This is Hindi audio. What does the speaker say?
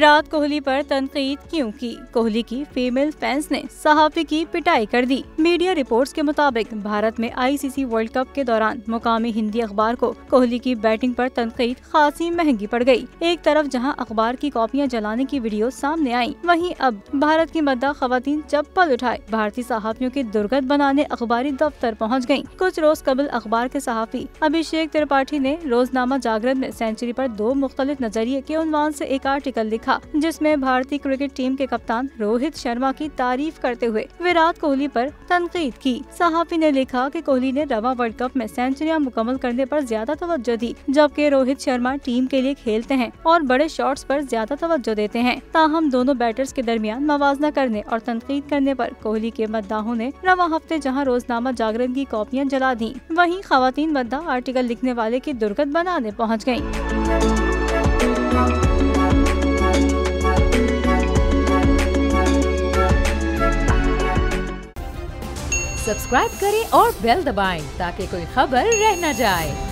विराट कोहली पर तनकीद क्यों की? कोहली की फीमेल फैंस ने सहाफी की पिटाई कर दी। मीडिया रिपोर्ट्स के मुताबिक भारत में आईसीसी वर्ल्ड कप के दौरान मुकामी हिंदी अखबार को कोहली की बैटिंग पर तनकीद खासी महंगी पड़ गई। एक तरफ जहां अखबार की कॉपियां जलाने की वीडियो सामने आई, वहीं अब भारत की मद्दा खवातीन चप्पल उठाए भारतीय सहाफियों की दुर्गत बनाने अखबारी दफ्तर पहुँच गयी। कुछ रोज कबल अखबार के सहाफी अभिषेक त्रिपाठी ने रोजनामा जागरण में सेंचुरी पर दो मुख्तलिफ नजरिए के उन्वान से एक आर्टिकल लिखा, जिसमें भारतीय क्रिकेट टीम के कप्तान रोहित शर्मा की तारीफ करते हुए विराट कोहली पर तनकीद की। सहाफी ने लिखा कि कोहली ने रवा वर्ल्ड कप में सेंचुरियां मुकम्मल करने पर ज्यादा तवज्जो दी, जबकि रोहित शर्मा टीम के लिए खेलते हैं और बड़े शॉट्स पर ज्यादा तवज्जो देते हैं। ताहम दोनों बैटर्स के दरमियान मवाजना करने और तनकीद करने पर कोहली के मद्दाहों ने रवा हफ्ते जहां रोजनामा जागरण की कॉपियां जला दी, वहीं खवातीन मद्दा आर्टिकल लिखने वाले की दुर्गत बनाने पहुँच गयी। सब्सक्राइब करें और बेल दबाएं ताकि कोई खबर रह न जाए।